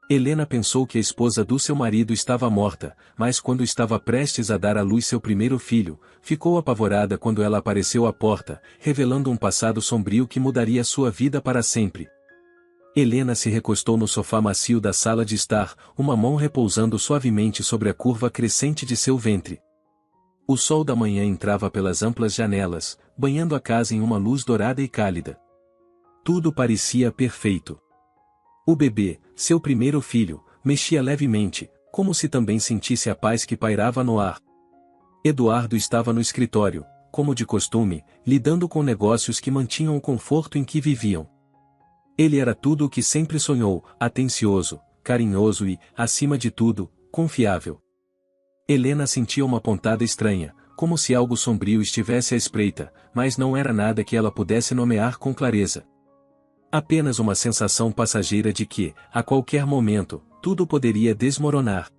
Helena pensou que a esposa do seu marido estava morta, mas quando estava prestes a dar à luz seu primeiro filho, ficou apavorada quando ela apareceu à porta, revelando um passado sombrio que mudaria sua vida para sempre. Helena se recostou no sofá macio da sala de estar, uma mão repousando suavemente sobre a curva crescente de seu ventre. O sol da manhã entrava pelas amplas janelas, banhando a casa em uma luz dourada e cálida. Tudo parecia perfeito. O bebê, seu primeiro filho, mexia levemente, como se também sentisse a paz que pairava no ar. Eduardo estava no escritório, como de costume, lidando com negócios que mantinham o conforto em que viviam. Ele era tudo o que sempre sonhou, atencioso, carinhoso e, acima de tudo, confiável. Helena sentia uma pontada estranha, como se algo sombrio estivesse à espreita, mas não era nada que ela pudesse nomear com clareza. Apenas uma sensação passageira de que, a qualquer momento, tudo poderia desmoronar.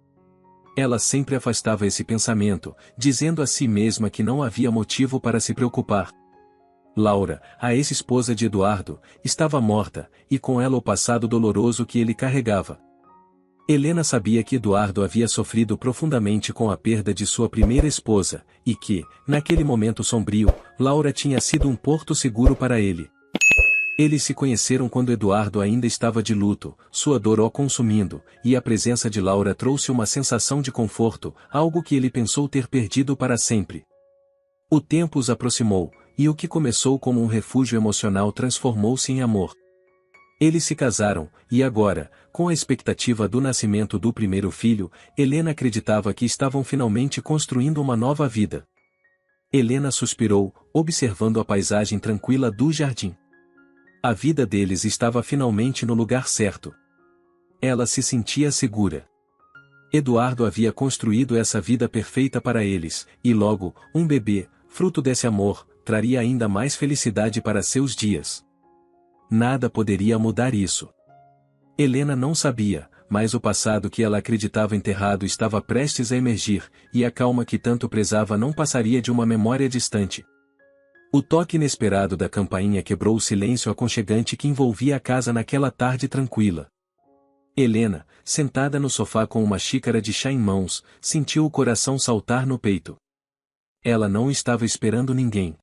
Ela sempre afastava esse pensamento, dizendo a si mesma que não havia motivo para se preocupar. Laura, a ex-esposa de Eduardo, estava morta, e com ela o passado doloroso que ele carregava. Helena sabia que Eduardo havia sofrido profundamente com a perda de sua primeira esposa, e que, naquele momento sombrio, Laura tinha sido um porto seguro para ele. Eles se conheceram quando Eduardo ainda estava de luto, sua dor o consumindo, e a presença de Laura trouxe uma sensação de conforto, algo que ele pensou ter perdido para sempre. O tempo os aproximou, e o que começou como um refúgio emocional transformou-se em amor. Eles se casaram, e agora, com a expectativa do nascimento do primeiro filho, Helena acreditava que estavam finalmente construindo uma nova vida. Helena suspirou, observando a paisagem tranquila do jardim. A vida deles estava finalmente no lugar certo. Ela se sentia segura. Eduardo havia construído essa vida perfeita para eles, e logo, um bebê, fruto desse amor, traria ainda mais felicidade para seus dias. Nada poderia mudar isso. Helena não sabia, mas o passado que ela acreditava enterrado estava prestes a emergir, e a calma que tanto prezava não passaria de uma memória distante. O toque inesperado da campainha quebrou o silêncio aconchegante que envolvia a casa naquela tarde tranquila. Helena, sentada no sofá com uma xícara de chá em mãos, sentiu o coração saltar no peito. Ela não estava esperando ninguém.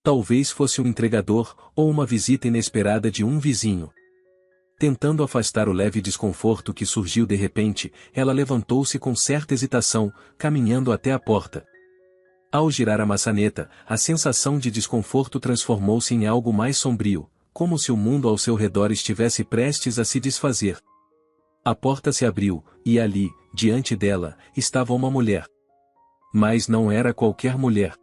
Talvez fosse um entregador, ou uma visita inesperada de um vizinho. Tentando afastar o leve desconforto que surgiu de repente, ela levantou-se com certa hesitação, caminhando até a porta. Ao girar a maçaneta, a sensação de desconforto transformou-se em algo mais sombrio, como se o mundo ao seu redor estivesse prestes a se desfazer. A porta se abriu, e ali, diante dela, estava uma mulher. Mas não era qualquer mulher.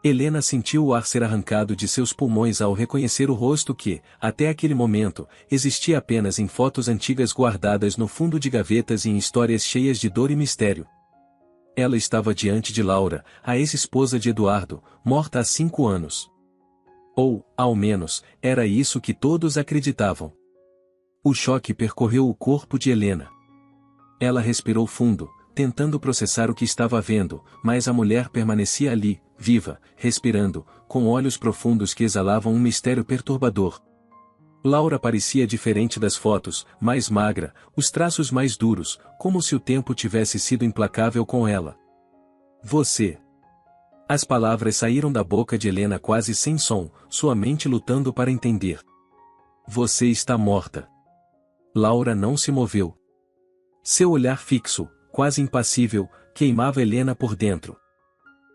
Helena sentiu o ar ser arrancado de seus pulmões ao reconhecer o rosto que, até aquele momento, existia apenas em fotos antigas guardadas no fundo de gavetas e em histórias cheias de dor e mistério. Ela estava diante de Laura, a ex-esposa de Eduardo, morta há 5 anos. Ou, ao menos, era isso que todos acreditavam. O choque percorreu o corpo de Helena. Ela respirou fundo, tentando processar o que estava vendo, mas a mulher permanecia ali, viva, respirando, com olhos profundos que exalavam um mistério perturbador. Laura parecia diferente das fotos, mais magra, os traços mais duros, como se o tempo tivesse sido implacável com ela. Você. As palavras saíram da boca de Helena quase sem som, sua mente lutando para entender. Você está morta. Laura não se moveu. Seu olhar fixo, quase impassível, queimava Helena por dentro.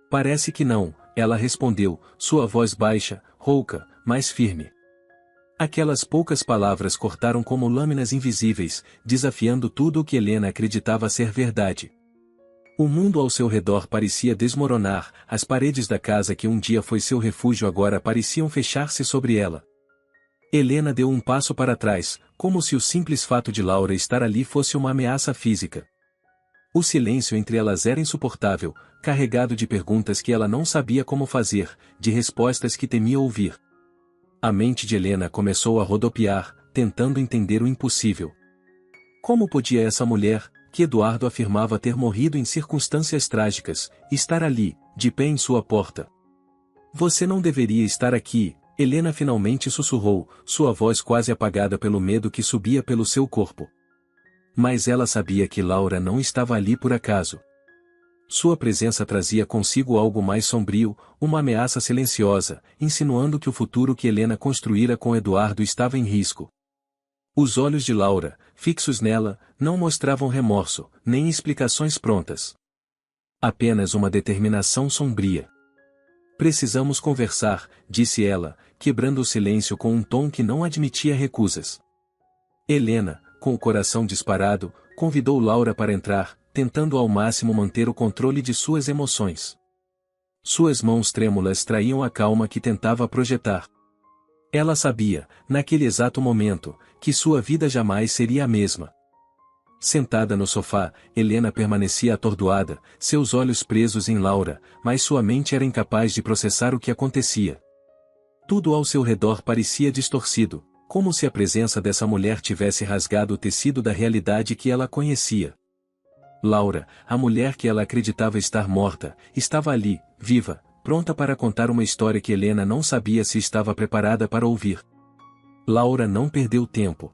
Parece que não, ela respondeu, sua voz baixa, rouca, mas firme. Aquelas poucas palavras cortaram como lâminas invisíveis, desafiando tudo o que Helena acreditava ser verdade. O mundo ao seu redor parecia desmoronar, as paredes da casa que um dia foi seu refúgio agora pareciam fechar-se sobre ela. Helena deu um passo para trás, como se o simples fato de Laura estar ali fosse uma ameaça física. O silêncio entre elas era insuportável, carregado de perguntas que ela não sabia como fazer, de respostas que temia ouvir. A mente de Helena começou a rodopiar, tentando entender o impossível. Como podia essa mulher, que Eduardo afirmava ter morrido em circunstâncias trágicas, estar ali, de pé em sua porta? Você não deveria estar aqui, Helena finalmente sussurrou, sua voz quase apagada pelo medo que subia pelo seu corpo. Mas ela sabia que Laura não estava ali por acaso. Sua presença trazia consigo algo mais sombrio, uma ameaça silenciosa, insinuando que o futuro que Helena construíra com Eduardo estava em risco. Os olhos de Laura, fixos nela, não mostravam remorso, nem explicações prontas. Apenas uma determinação sombria. Precisamos conversar, disse ela, quebrando o silêncio com um tom que não admitia recusas. Helena, com o coração disparado, convidou Laura para entrar, tentando ao máximo manter o controle de suas emoções. Suas mãos trêmulas traíam a calma que tentava projetar. Ela sabia, naquele exato momento, que sua vida jamais seria a mesma. Sentada no sofá, Helena permanecia atordoada, seus olhos presos em Laura, mas sua mente era incapaz de processar o que acontecia. Tudo ao seu redor parecia distorcido, como se a presença dessa mulher tivesse rasgado o tecido da realidade que ela conhecia. Laura, a mulher que ela acreditava estar morta, estava ali, viva, pronta para contar uma história que Helena não sabia se estava preparada para ouvir. Laura não perdeu tempo.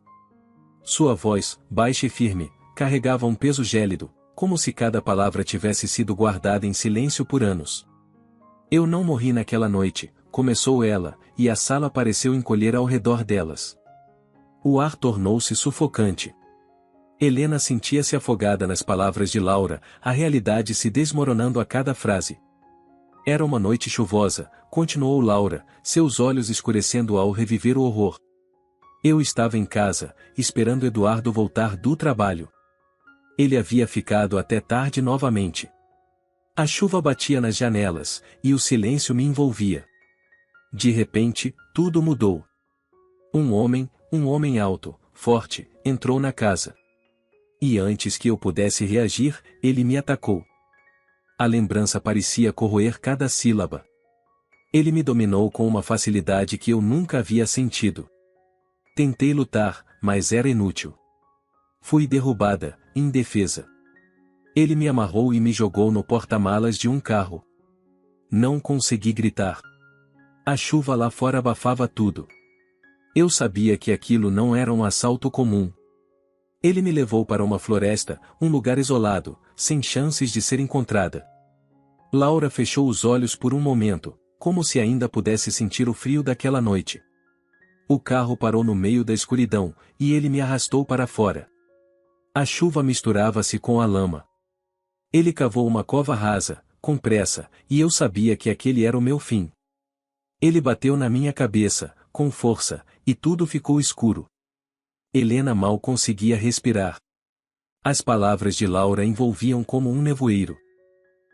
Sua voz, baixa e firme, carregava um peso gélido, como se cada palavra tivesse sido guardada em silêncio por anos. Eu não morri naquela noite, começou ela, e a sala pareceu encolher ao redor delas. O ar tornou-se sufocante. Helena sentia-se afogada nas palavras de Laura, a realidade se desmoronando a cada frase. Era uma noite chuvosa, continuou Laura, seus olhos escurecendo ao reviver o horror. Eu estava em casa, esperando Eduardo voltar do trabalho. Ele havia ficado até tarde novamente. A chuva batia nas janelas, e o silêncio me envolvia. De repente, tudo mudou. Um homem alto, forte, entrou na casa. E antes que eu pudesse reagir, ele me atacou. A lembrança parecia corroer cada sílaba. Ele me dominou com uma facilidade que eu nunca havia sentido. Tentei lutar, mas era inútil. Fui derrubada, indefesa. Ele me amarrou e me jogou no porta-malas de um carro. Não consegui gritar. A chuva lá fora abafava tudo. Eu sabia que aquilo não era um assalto comum. Ele me levou para uma floresta, um lugar isolado, sem chances de ser encontrada. Laura fechou os olhos por um momento, como se ainda pudesse sentir o frio daquela noite. O carro parou no meio da escuridão, e ele me arrastou para fora. A chuva misturava-se com a lama. Ele cavou uma cova rasa, com pressa, e eu sabia que aquele era o meu fim. Ele bateu na minha cabeça, com força, e tudo ficou escuro. Helena mal conseguia respirar. As palavras de Laura envolviam como um nevoeiro.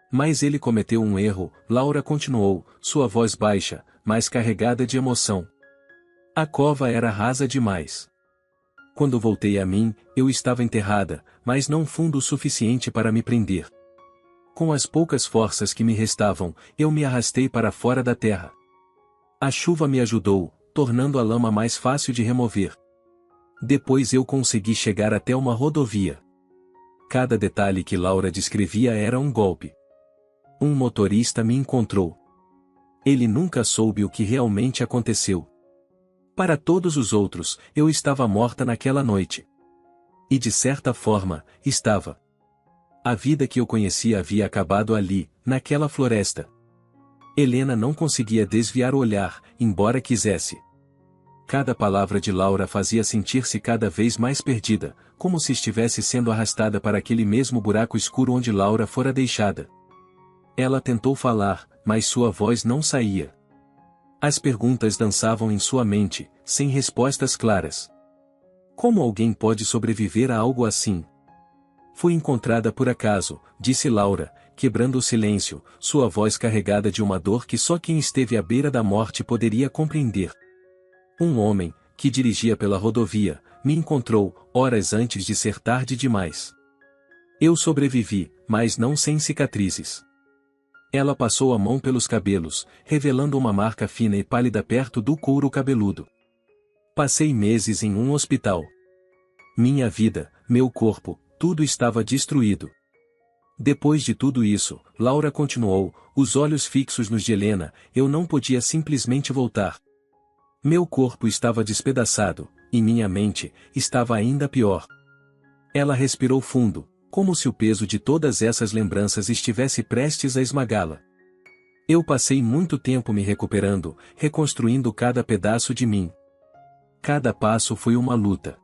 Mas ele cometeu um erro, Laura continuou, sua voz baixa, mas carregada de emoção. A cova era rasa demais. Quando voltei a mim, eu estava enterrada, mas não fundo o suficiente para me prender. Com as poucas forças que me restavam, eu me arrastei para fora da terra. A chuva me ajudou, tornando a lama mais fácil de remover. Depois eu consegui chegar até uma rodovia. Cada detalhe que Laura descrevia era um golpe. Um motorista me encontrou. Ele nunca soube o que realmente aconteceu. Para todos os outros, eu estava morta naquela noite. E de certa forma, estava. A vida que eu conhecia havia acabado ali, naquela floresta. Helena não conseguia desviar o olhar, embora quisesse. Cada palavra de Laura fazia sentir-se cada vez mais perdida, como se estivesse sendo arrastada para aquele mesmo buraco escuro onde Laura fora deixada. Ela tentou falar, mas sua voz não saía. As perguntas dançavam em sua mente, sem respostas claras. Como alguém pode sobreviver a algo assim? Fui encontrada por acaso, disse Laura, quebrando o silêncio, sua voz carregada de uma dor que só quem esteve à beira da morte poderia compreender. Um homem, que dirigia pela rodovia, me encontrou, horas antes de ser tarde demais. Eu sobrevivi, mas não sem cicatrizes. Ela passou a mão pelos cabelos, revelando uma marca fina e pálida perto do couro cabeludo. Passei meses em um hospital. Minha vida, meu corpo, tudo estava destruído. Depois de tudo isso, Laura continuou, os olhos fixos nos de Helena, eu não podia simplesmente voltar. Meu corpo estava despedaçado, e minha mente, estava ainda pior. Ela respirou fundo, como se o peso de todas essas lembranças estivesse prestes a esmagá-la. Eu passei muito tempo me recuperando, reconstruindo cada pedaço de mim. Cada passo foi uma luta.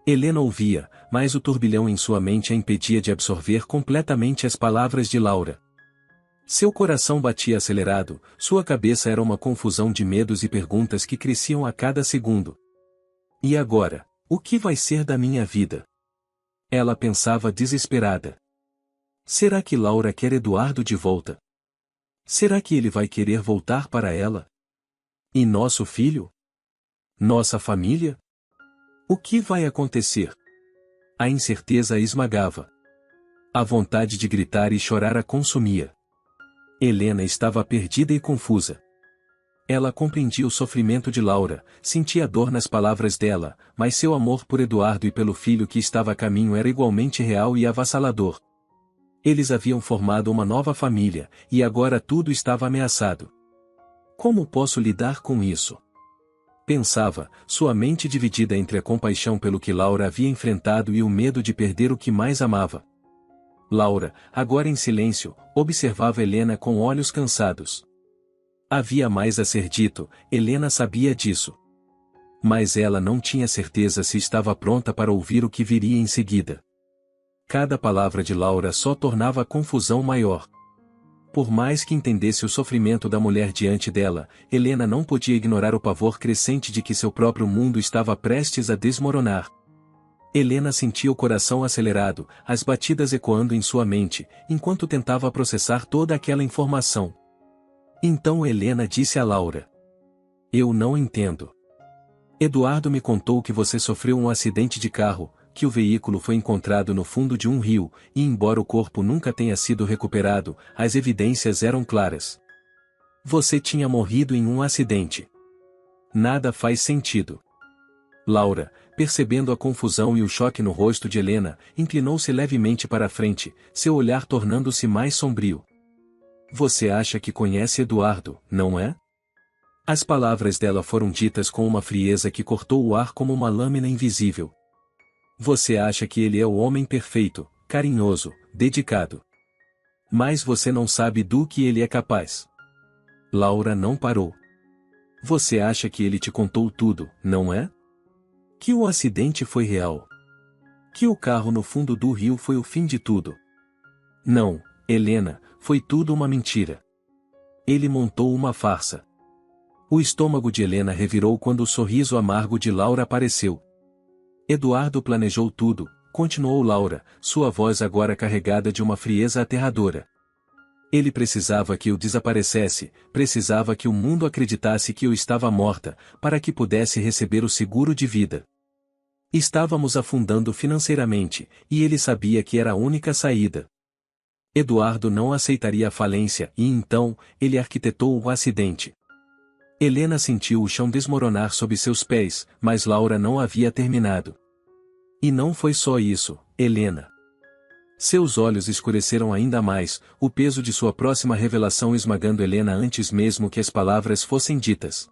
Helena ouvia, mas o turbilhão em sua mente a impedia de absorver completamente as palavras de Laura. Seu coração batia acelerado, sua cabeça era uma confusão de medos e perguntas que cresciam a cada segundo. E agora, o que vai ser da minha vida? Ela pensava desesperada. Será que Laura quer Eduardo de volta? Será que ele vai querer voltar para ela? E nosso filho? Nossa família? O que vai acontecer? A incerteza a esmagava. A vontade de gritar e chorar a consumia. Helena estava perdida e confusa. Ela compreendia o sofrimento de Laura, sentia dor nas palavras dela, mas seu amor por Eduardo e pelo filho que estava a caminho era igualmente real e avassalador. Eles haviam formado uma nova família, e agora tudo estava ameaçado. Como posso lidar com isso? Pensava, sua mente dividida entre a compaixão pelo que Laura havia enfrentado e o medo de perder o que mais amava. Laura, agora em silêncio, observava Helena com olhos cansados. Havia mais a ser dito, Helena sabia disso. Mas ela não tinha certeza se estava pronta para ouvir o que viria em seguida. Cada palavra de Laura só tornava a confusão maior. Por mais que entendesse o sofrimento da mulher diante dela, Helena não podia ignorar o pavor crescente de que seu próprio mundo estava prestes a desmoronar. Helena sentia o coração acelerado, as batidas ecoando em sua mente, enquanto tentava processar toda aquela informação. Então Helena disse a Laura: "Eu não entendo. Eduardo me contou que você sofreu um acidente de carro, que o veículo foi encontrado no fundo de um rio, e embora o corpo nunca tenha sido recuperado, as evidências eram claras. Você tinha morrido em um acidente. Nada faz sentido." Laura, percebendo a confusão e o choque no rosto de Helena, inclinou-se levemente para a frente, seu olhar tornando-se mais sombrio. "Você acha que conhece Eduardo, não é?" As palavras dela foram ditas com uma frieza que cortou o ar como uma lâmina invisível. "Você acha que ele é o homem perfeito, carinhoso, dedicado. Mas você não sabe do que ele é capaz." Laura não parou. "Você acha que ele te contou tudo, não é? Que o acidente foi real? Que o carro no fundo do rio foi o fim de tudo?" "Não, Helena, foi tudo uma mentira. Ele montou uma farsa." O estômago de Helena revirou quando o sorriso amargo de Laura apareceu. "Eduardo planejou tudo", continuou Laura, sua voz agora carregada de uma frieza aterradora. "Ele precisava que eu desaparecesse, precisava que o mundo acreditasse que eu estava morta, para que pudesse receber o seguro de vida. Estávamos afundando financeiramente, e ele sabia que era a única saída. Eduardo não aceitaria a falência, e então, ele arquitetou o acidente." Helena sentiu o chão desmoronar sob seus pés, mas Laura não havia terminado. "E não foi só isso, Helena." Seus olhos escureceram ainda mais, o peso de sua próxima revelação esmagando Helena antes mesmo que as palavras fossem ditas.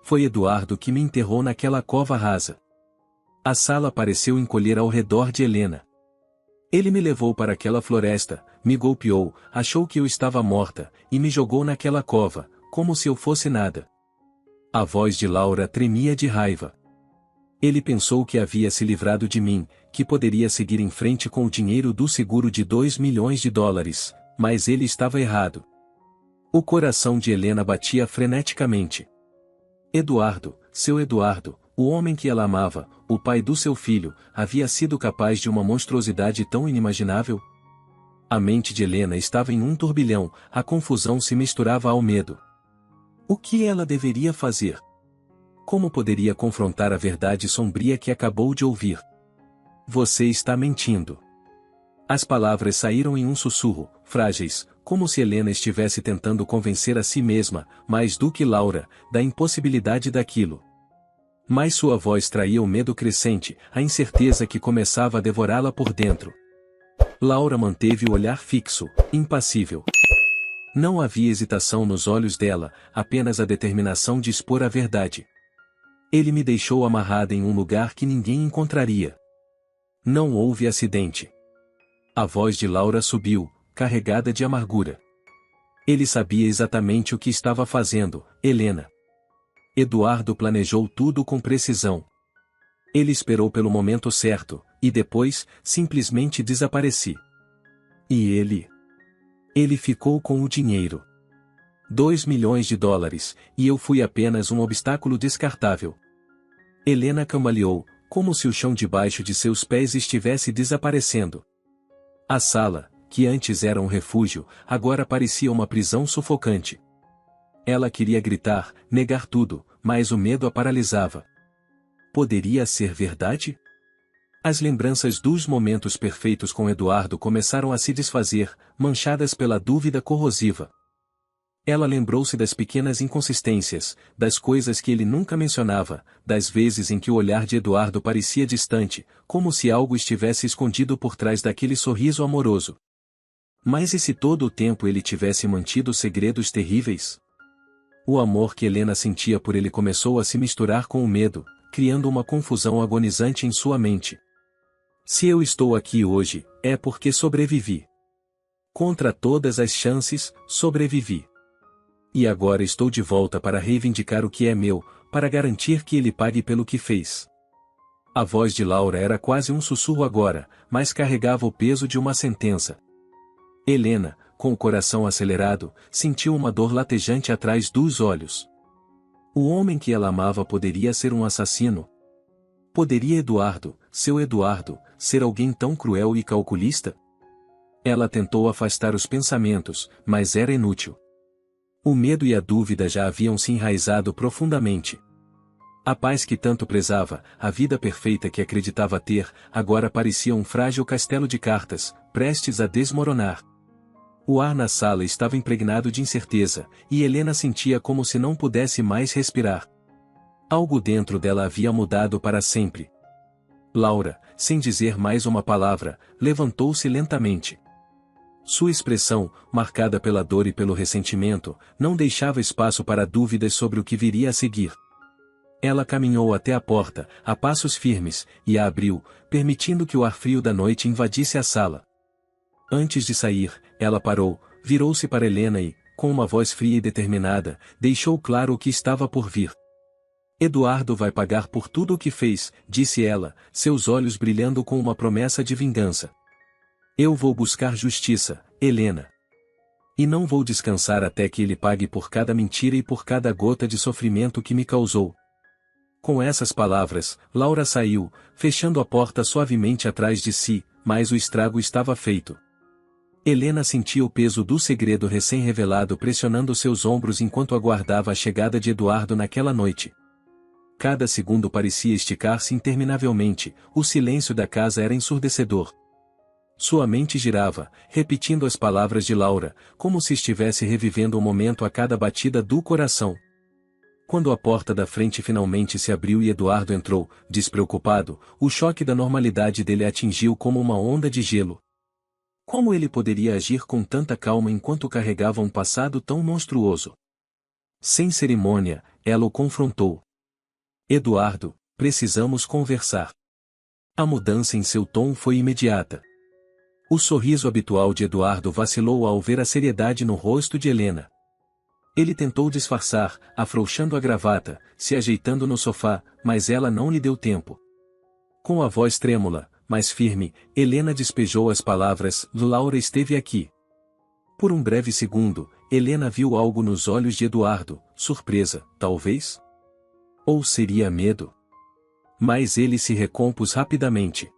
"Foi Eduardo que me enterrou naquela cova rasa." A sala pareceu encolher ao redor de Helena. "Ele me levou para aquela floresta, me golpeou, achou que eu estava morta, e me jogou naquela cova, como se eu fosse nada." A voz de Laura tremia de raiva. "Ele pensou que havia se livrado de mim, que poderia seguir em frente com o dinheiro do seguro de $2 milhões, mas ele estava errado." O coração de Helena batia freneticamente. Eduardo, seu Eduardo, o homem que ela amava, o pai do seu filho, havia sido capaz de uma monstruosidade tão inimaginável? A mente de Helena estava em um turbilhão, a confusão se misturava ao medo. O que ela deveria fazer? Como poderia confrontar a verdade sombria que acabou de ouvir? "Você está mentindo." As palavras saíram em um sussurro, frágeis, como se Helena estivesse tentando convencer a si mesma, mais do que Laura, da impossibilidade daquilo. Mas sua voz traía o medo crescente, a incerteza que começava a devorá-la por dentro. Laura manteve o olhar fixo, impassível. Não havia hesitação nos olhos dela, apenas a determinação de expor a verdade. "Ele me deixou amarrada em um lugar que ninguém encontraria. Não houve acidente. A voz de Laura subiu, carregada de amargura. Ele sabia exatamente o que estava fazendo, Helena. Eduardo planejou tudo com precisão. Ele esperou pelo momento certo, e depois, simplesmente desapareci. E ele? Ele ficou com o dinheiro. 2 milhões de dólares, e eu fui apenas um obstáculo descartável. Helena cambaleou, como se o chão debaixo de seus pés estivesse desaparecendo. A sala, que antes era um refúgio, agora parecia uma prisão sufocante. Ela queria gritar, negar tudo, mas o medo a paralisava. Poderia ser verdade? As lembranças dos momentos perfeitos com Eduardo começaram a se desfazer, manchadas pela dúvida corrosiva. Ela lembrou-se das pequenas inconsistências, das coisas que ele nunca mencionava, das vezes em que o olhar de Eduardo parecia distante, como se algo estivesse escondido por trás daquele sorriso amoroso. Mas e se todo o tempo ele tivesse mantido segredos terríveis? O amor que Helena sentia por ele começou a se misturar com o medo, criando uma confusão agonizante em sua mente. Se eu estou aqui hoje, é porque sobrevivi. Contra todas as chances, sobrevivi. E agora estou de volta para reivindicar o que é meu, para garantir que ele pague pelo que fez. A voz de Laura era quase um sussurro agora, mas carregava o peso de uma sentença. Helena, com o coração acelerado, sentiu uma dor latejante atrás dos olhos. O homem que ela amava poderia ser um assassino? Poderia Eduardo, seu Eduardo, ser alguém tão cruel e calculista? Ela tentou afastar os pensamentos, mas era inútil. O medo e a dúvida já haviam se enraizado profundamente. A paz que tanto prezava, a vida perfeita que acreditava ter, agora parecia um frágil castelo de cartas, prestes a desmoronar. O ar na sala estava impregnado de incerteza, e Helena sentia como se não pudesse mais respirar. Algo dentro dela havia mudado para sempre. Laura, sem dizer mais uma palavra, levantou-se lentamente. Sua expressão, marcada pela dor e pelo ressentimento, não deixava espaço para dúvidas sobre o que viria a seguir. Ela caminhou até a porta, a passos firmes, e a abriu, permitindo que o ar frio da noite invadisse a sala. Antes de sair, ela parou, virou-se para Helena e, com uma voz fria e determinada, deixou claro o que estava por vir. Eduardo vai pagar por tudo o que fez, disse ela, seus olhos brilhando com uma promessa de vingança. Eu vou buscar justiça, Helena. E não vou descansar até que ele pague por cada mentira e por cada gota de sofrimento que me causou. Com essas palavras, Laura saiu, fechando a porta suavemente atrás de si, mas o estrago estava feito. Helena sentia o peso do segredo recém-revelado pressionando seus ombros enquanto aguardava a chegada de Eduardo naquela noite. Cada segundo parecia esticar-se interminavelmente, o silêncio da casa era ensurdecedor. Sua mente girava, repetindo as palavras de Laura, como se estivesse revivendo o momento a cada batida do coração. Quando a porta da frente finalmente se abriu e Eduardo entrou, despreocupado, o choque da normalidade dele atingiu como uma onda de gelo. Como ele poderia agir com tanta calma enquanto carregava um passado tão monstruoso? Sem cerimônia, ela o confrontou. Eduardo, precisamos conversar. A mudança em seu tom foi imediata. O sorriso habitual de Eduardo vacilou ao ver a seriedade no rosto de Helena. Ele tentou disfarçar, afrouxando a gravata, se ajeitando no sofá, mas ela não lhe deu tempo. Com a voz trêmula, mas firme, Helena despejou as palavras: Laura esteve aqui. Por um breve segundo, Helena viu algo nos olhos de Eduardo, surpresa, talvez? Ou seria medo? Mas ele se recompôs rapidamente.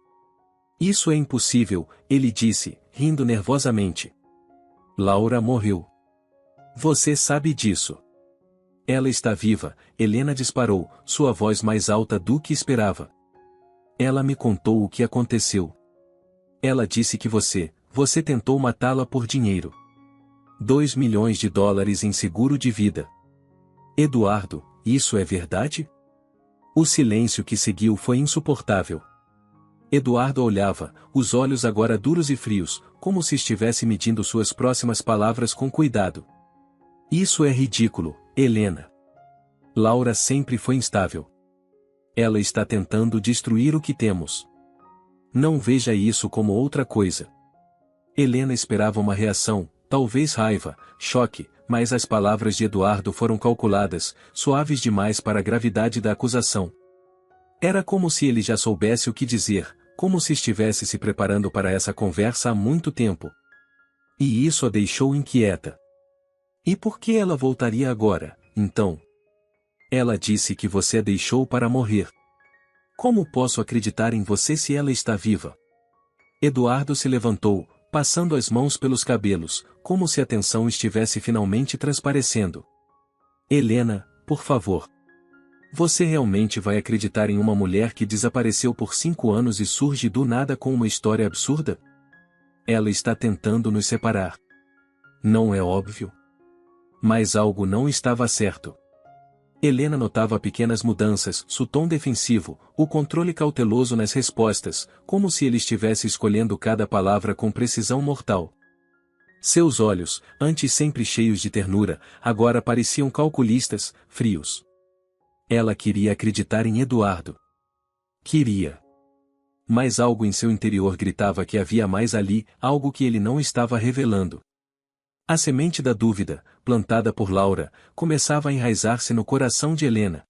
Isso é impossível, ele disse, rindo nervosamente. Laura morreu. Você sabe disso. Ela está viva, Helena disparou, sua voz mais alta do que esperava. Ela me contou o que aconteceu. Ela disse que você tentou matá-la por dinheiro. 2 milhões de dólares em seguro de vida. Eduardo, isso é verdade? O silêncio que seguiu foi insuportável. Eduardo olhava, os olhos agora duros e frios, como se estivesse medindo suas próximas palavras com cuidado. Isso é ridículo, Helena. Laura sempre foi instável. Ela está tentando destruir o que temos. Não veja isso como outra coisa. Helena esperava uma reação, talvez raiva, choque, mas as palavras de Eduardo foram calculadas, suaves demais para a gravidade da acusação. Era como se ele já soubesse o que dizer, como se estivesse se preparando para essa conversa há muito tempo. E isso a deixou inquieta. E por que ela voltaria agora, então? Ela disse que você a deixou para morrer. Como posso acreditar em você se ela está viva? Eduardo se levantou, passando as mãos pelos cabelos, como se a tensão estivesse finalmente transparecendo. Helena, por favor. Você realmente vai acreditar em uma mulher que desapareceu por 5 anos e surge do nada com uma história absurda? Ela está tentando nos separar. Não é óbvio? Mas algo não estava certo. Helena notava pequenas mudanças, seu tom defensivo, o controle cauteloso nas respostas, como se ele estivesse escolhendo cada palavra com precisão mortal. Seus olhos, antes sempre cheios de ternura, agora pareciam calculistas, frios. Ela queria acreditar em Eduardo. Queria. Mas algo em seu interior gritava que havia mais ali, algo que ele não estava revelando. A semente da dúvida, plantada por Laura, começava a enraizar-se no coração de Helena.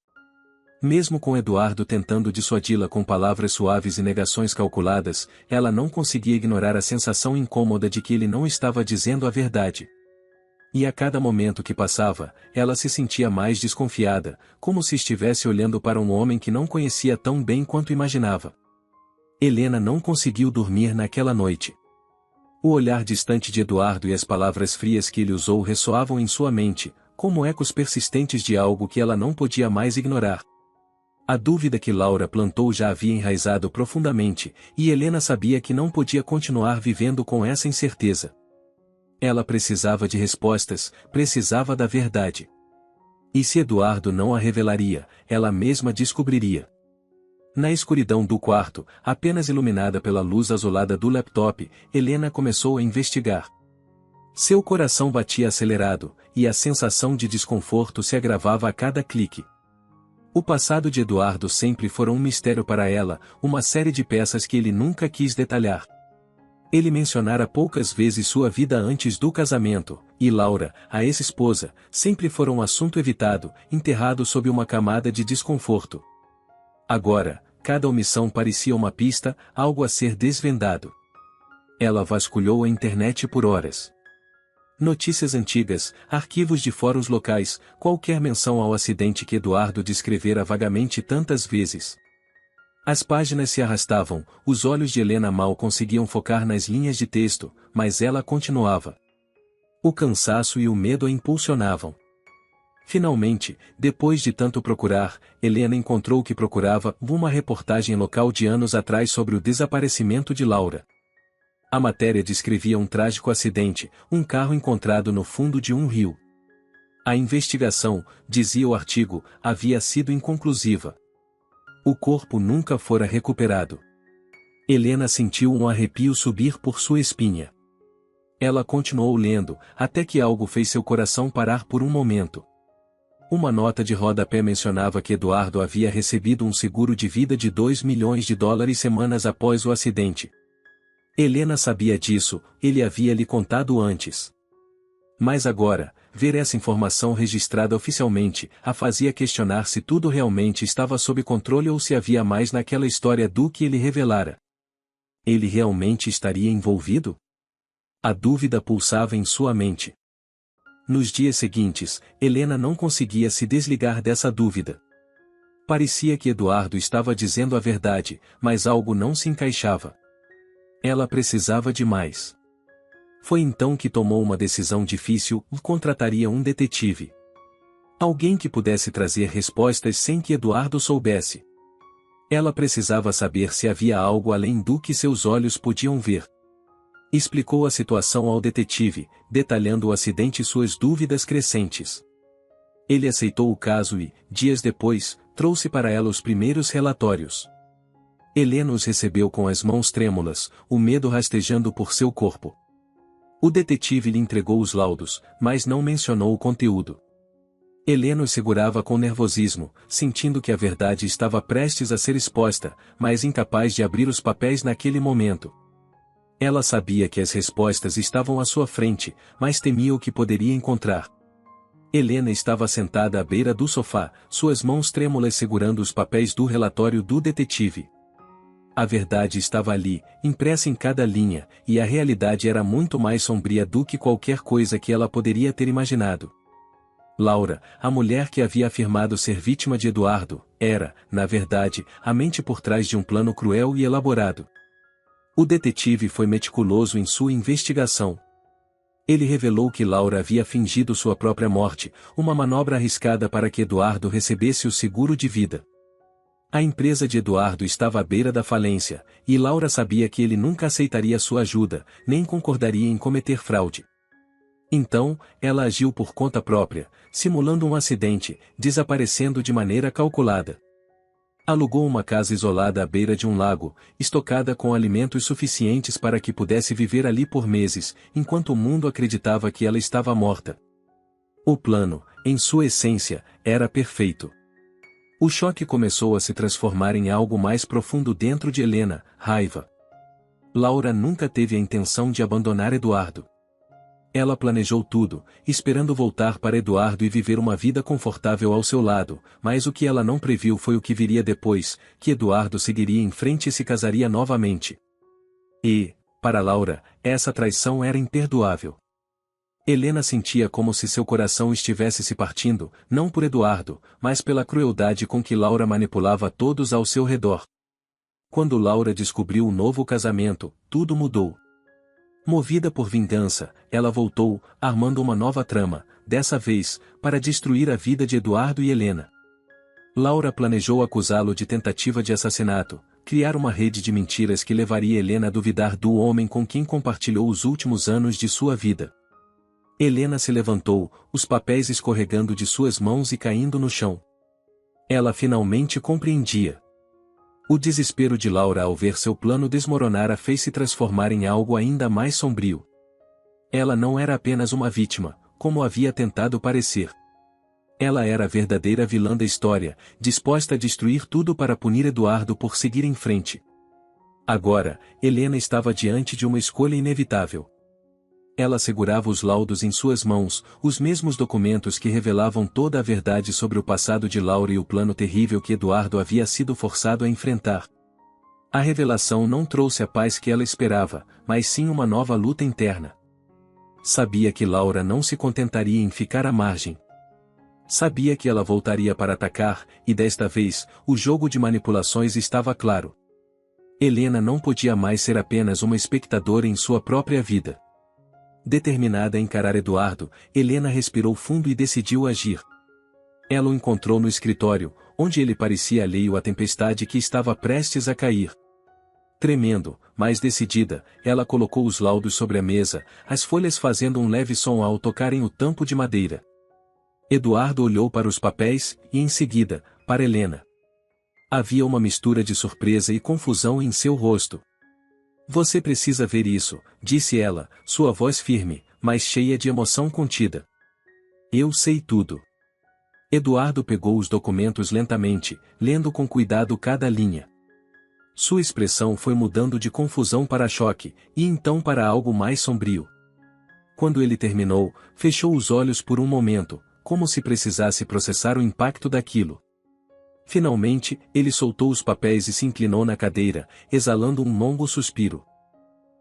Mesmo com Eduardo tentando dissuadi-la com palavras suaves e negações calculadas, ela não conseguia ignorar a sensação incômoda de que ele não estava dizendo a verdade. E a cada momento que passava, ela se sentia mais desconfiada, como se estivesse olhando para um homem que não conhecia tão bem quanto imaginava. Helena não conseguiu dormir naquela noite. O olhar distante de Eduardo e as palavras frias que ele usou ressoavam em sua mente, como ecos persistentes de algo que ela não podia mais ignorar. A dúvida que Laura plantou já havia enraizado profundamente, e Helena sabia que não podia continuar vivendo com essa incerteza. Ela precisava de respostas, precisava da verdade. E se Eduardo não a revelaria, ela mesma descobriria. Na escuridão do quarto, apenas iluminada pela luz azulada do laptop, Helena começou a investigar. Seu coração batia acelerado, e a sensação de desconforto se agravava a cada clique. O passado de Eduardo sempre foi um mistério para ela, uma série de peças que ele nunca quis detalhar. Ele mencionara poucas vezes sua vida antes do casamento, e Laura, a ex-esposa, sempre foi um assunto evitado, enterrado sob uma camada de desconforto. Agora, cada omissão parecia uma pista, algo a ser desvendado. Ela vasculhou a internet por horas. Notícias antigas, arquivos de fóruns locais, qualquer menção ao acidente que Eduardo descrevera vagamente tantas vezes. As páginas se arrastavam, os olhos de Helena mal conseguiam focar nas linhas de texto, mas ela continuava. O cansaço e o medo a impulsionavam. Finalmente, depois de tanto procurar, Helena encontrou o que procurava, uma reportagem local de anos atrás sobre o desaparecimento de Laura. A matéria descrevia um trágico acidente, um carro encontrado no fundo de um rio. A investigação, dizia o artigo, havia sido inconclusiva. O corpo nunca fora recuperado. Helena sentiu um arrepio subir por sua espinha. Ela continuou lendo, até que algo fez seu coração parar por um momento. Uma nota de rodapé mencionava que Eduardo havia recebido um seguro de vida de $2 milhões semanas após o acidente. Helena sabia disso, ele havia lhe contado antes. Mas agora, ver essa informação registrada oficialmente, a fazia questionar se tudo realmente estava sob controle ou se havia mais naquela história do que ele revelara. Ele realmente estaria envolvido? A dúvida pulsava em sua mente. Nos dias seguintes, Helena não conseguia se desligar dessa dúvida. Parecia que Eduardo estava dizendo a verdade, mas algo não se encaixava. Ela precisava de mais. Foi então que tomou uma decisão difícil, contrataria um detetive. Alguém que pudesse trazer respostas sem que Eduardo soubesse. Ela precisava saber se havia algo além do que seus olhos podiam ver. Explicou a situação ao detetive, detalhando o acidente e suas dúvidas crescentes. Ele aceitou o caso e, dias depois, trouxe para ela os primeiros relatórios. Helena os recebeu com as mãos trêmulas, o medo rastejando por seu corpo. O detetive lhe entregou os laudos, mas não mencionou o conteúdo. Helena o segurava com nervosismo, sentindo que a verdade estava prestes a ser exposta, mas incapaz de abrir os papéis naquele momento. Ela sabia que as respostas estavam à sua frente, mas temia o que poderia encontrar. Helena estava sentada à beira do sofá, suas mãos trêmulas segurando os papéis do relatório do detetive. A verdade estava ali, impressa em cada linha, e a realidade era muito mais sombria do que qualquer coisa que ela poderia ter imaginado. Laura, a mulher que havia afirmado ser vítima de Eduardo, era, na verdade, a mente por trás de um plano cruel e elaborado. O detetive foi meticuloso em sua investigação. Ele revelou que Laura havia fingido sua própria morte, uma manobra arriscada para que Eduardo recebesse o seguro de vida. A empresa de Eduardo estava à beira da falência, e Laura sabia que ele nunca aceitaria sua ajuda, nem concordaria em cometer fraude. Então, ela agiu por conta própria, simulando um acidente, desaparecendo de maneira calculada. Alugou uma casa isolada à beira de um lago, estocada com alimentos suficientes para que pudesse viver ali por meses, enquanto o mundo acreditava que ela estava morta. O plano, em sua essência, era perfeito. O choque começou a se transformar em algo mais profundo dentro de Helena, raiva. Laura nunca teve a intenção de abandonar Eduardo. Ela planejou tudo, esperando voltar para Eduardo e viver uma vida confortável ao seu lado, mas o que ela não previu foi o que viria depois, que Eduardo seguiria em frente e se casaria novamente. E, para Laura, essa traição era imperdoável. Helena sentia como se seu coração estivesse se partindo, não por Eduardo, mas pela crueldade com que Laura manipulava todos ao seu redor. Quando Laura descobriu o novo casamento, tudo mudou. Movida por vingança, ela voltou, armando uma nova trama, dessa vez, para destruir a vida de Eduardo e Helena. Laura planejou acusá-lo de tentativa de assassinato, criar uma rede de mentiras que levaria Helena a duvidar do homem com quem compartilhou os últimos anos de sua vida. Helena se levantou, os papéis escorregando de suas mãos e caindo no chão. Ela finalmente compreendia. O desespero de Laura ao ver seu plano desmoronar a fez se transformar em algo ainda mais sombrio. Ela não era apenas uma vítima, como havia tentado parecer. Ela era a verdadeira vilã da história, disposta a destruir tudo para punir Eduardo por seguir em frente. Agora, Helena estava diante de uma escolha inevitável. Ela segurava os laudos em suas mãos, os mesmos documentos que revelavam toda a verdade sobre o passado de Laura e o plano terrível que Eduardo havia sido forçado a enfrentar. A revelação não trouxe a paz que ela esperava, mas sim uma nova luta interna. Sabia que Laura não se contentaria em ficar à margem. Sabia que ela voltaria para atacar, e desta vez, o jogo de manipulações estava claro. Helena não podia mais ser apenas uma espectadora em sua própria vida. Determinada a encarar Eduardo, Helena respirou fundo e decidiu agir. Ela o encontrou no escritório, onde ele parecia alheio à tempestade que estava prestes a cair. Tremendo, mas decidida, ela colocou os laudos sobre a mesa, as folhas fazendo um leve som ao tocarem o tampo de madeira. Eduardo olhou para os papéis, e em seguida, para Helena. Havia uma mistura de surpresa e confusão em seu rosto. Você precisa ver isso, disse ela, sua voz firme, mas cheia de emoção contida. Eu sei tudo. Eduardo pegou os documentos lentamente, lendo com cuidado cada linha. Sua expressão foi mudando de confusão para choque, e então para algo mais sombrio. Quando ele terminou, fechou os olhos por um momento, como se precisasse processar o impacto daquilo. Finalmente, ele soltou os papéis e se inclinou na cadeira, exalando um longo suspiro.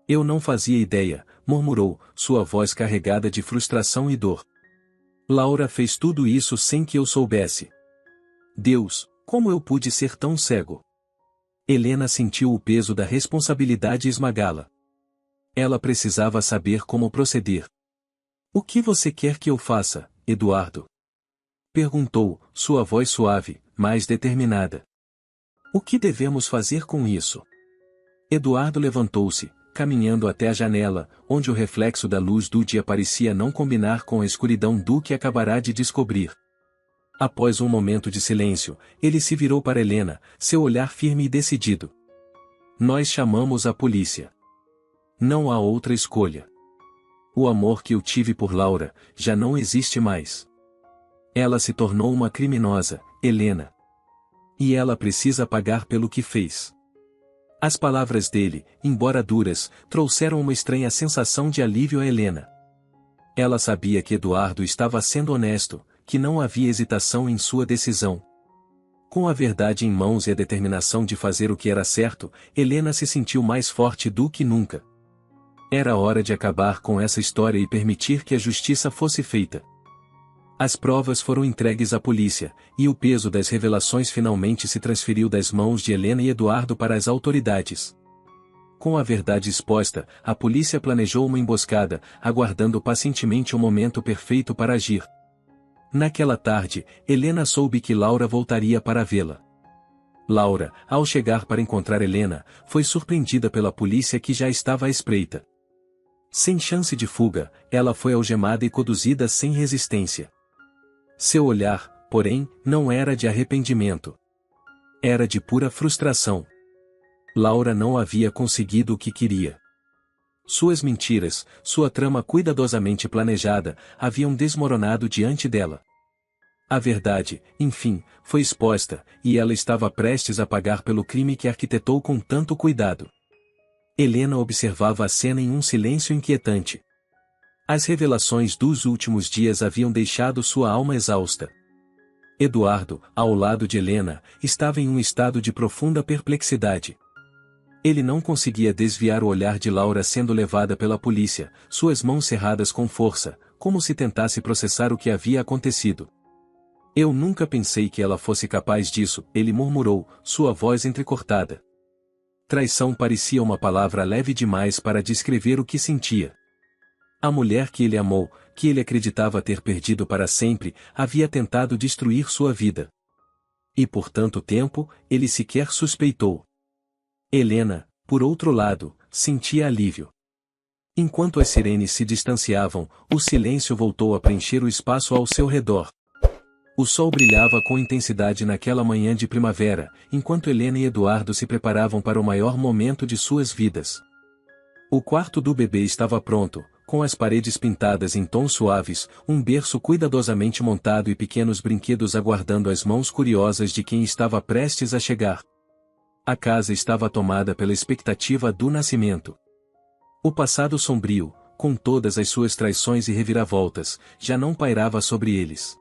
Eu não fazia ideia, murmurou, sua voz carregada de frustração e dor. Laura fez tudo isso sem que eu soubesse. Deus, como eu pude ser tão cego? Helena sentiu o peso da responsabilidade esmagá-la. Ela precisava saber como proceder. O que você quer que eu faça, Eduardo? Perguntou, sua voz suave, mas determinada. O que devemos fazer com isso? Eduardo levantou-se, caminhando até a janela, onde o reflexo da luz do dia parecia não combinar com a escuridão do que acabará de descobrir. Após um momento de silêncio, ele se virou para Helena, seu olhar firme e decidido. Nós chamamos a polícia. Não há outra escolha. O amor que eu tive por Laura, já não existe mais. Ela se tornou uma criminosa, Helena. E ela precisa pagar pelo que fez. As palavras dele, embora duras, trouxeram uma estranha sensação de alívio a Helena. Ela sabia que Eduardo estava sendo honesto, que não havia hesitação em sua decisão. Com a verdade em mãos e a determinação de fazer o que era certo, Helena se sentiu mais forte do que nunca. Era hora de acabar com essa história e permitir que a justiça fosse feita. As provas foram entregues à polícia, e o peso das revelações finalmente se transferiu das mãos de Helena e Eduardo para as autoridades. Com a verdade exposta, a polícia planejou uma emboscada, aguardando pacientemente o momento perfeito para agir. Naquela tarde, Helena soube que Laura voltaria para vê-la. Laura, ao chegar para encontrar Helena, foi surpreendida pela polícia que já estava à espreita. Sem chance de fuga, ela foi algemada e conduzida sem resistência. Seu olhar, porém, não era de arrependimento. Era de pura frustração. Laura não havia conseguido o que queria. Suas mentiras, sua trama cuidadosamente planejada, haviam desmoronado diante dela. A verdade, enfim, foi exposta, e ela estava prestes a pagar pelo crime que arquitetou com tanto cuidado. Helena observava a cena em um silêncio inquietante. As revelações dos últimos dias haviam deixado sua alma exausta. Eduardo, ao lado de Helena, estava em um estado de profunda perplexidade. Ele não conseguia desviar o olhar de Laura sendo levada pela polícia, suas mãos cerradas com força, como se tentasse processar o que havia acontecido. Eu nunca pensei que ela fosse capaz disso, ele murmurou, sua voz entrecortada. Traição parecia uma palavra leve demais para descrever o que sentia. A mulher que ele amou, que ele acreditava ter perdido para sempre, havia tentado destruir sua vida. E por tanto tempo, ele sequer suspeitou. Helena, por outro lado, sentia alívio. Enquanto as sirenes se distanciavam, o silêncio voltou a preencher o espaço ao seu redor. O sol brilhava com intensidade naquela manhã de primavera, enquanto Helena e Eduardo se preparavam para o maior momento de suas vidas. O quarto do bebê estava pronto, com as paredes pintadas em tons suaves, um berço cuidadosamente montado e pequenos brinquedos aguardando as mãos curiosas de quem estava prestes a chegar. A casa estava tomada pela expectativa do nascimento. O passado sombrio, com todas as suas traições e reviravoltas, já não pairava sobre eles.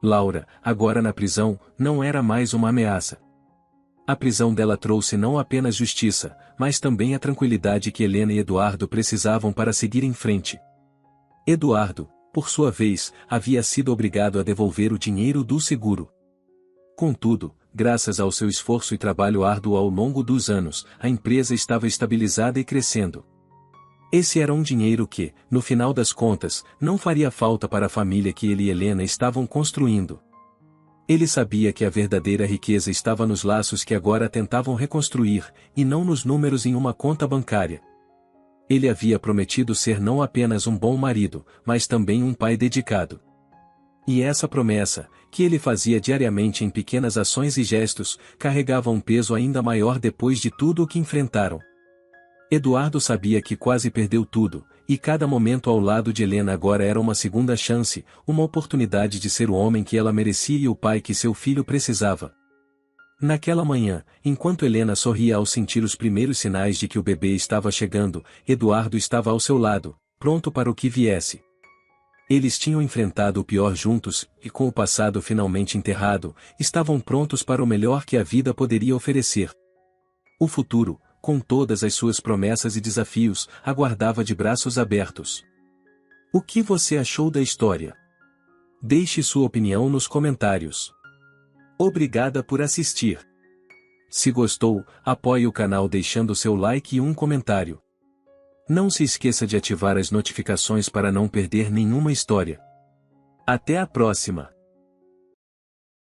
Laura, agora na prisão, não era mais uma ameaça. A prisão dela trouxe não apenas justiça, mas também a tranquilidade que Helena e Eduardo precisavam para seguir em frente. Eduardo, por sua vez, havia sido obrigado a devolver o dinheiro do seguro. Contudo, graças ao seu esforço e trabalho árduo ao longo dos anos, a empresa estava estabilizada e crescendo. Esse era um dinheiro que, no final das contas, não faria falta para a família que ele e Helena estavam construindo. Ele sabia que a verdadeira riqueza estava nos laços que agora tentavam reconstruir, e não nos números em uma conta bancária. Ele havia prometido ser não apenas um bom marido, mas também um pai dedicado. E essa promessa, que ele fazia diariamente em pequenas ações e gestos, carregava um peso ainda maior depois de tudo o que enfrentaram. Eduardo sabia que quase perdeu tudo, e cada momento ao lado de Helena agora era uma segunda chance, uma oportunidade de ser o homem que ela merecia e o pai que seu filho precisava. Naquela manhã, enquanto Helena sorria ao sentir os primeiros sinais de que o bebê estava chegando, Eduardo estava ao seu lado, pronto para o que viesse. Eles tinham enfrentado o pior juntos, e com o passado finalmente enterrado, estavam prontos para o melhor que a vida poderia oferecer. O futuro, com todas as suas promessas e desafios, aguardava de braços abertos. O que você achou da história? Deixe sua opinião nos comentários. Obrigada por assistir. Se gostou, apoie o canal deixando seu like e um comentário. Não se esqueça de ativar as notificações para não perder nenhuma história. Até a próxima!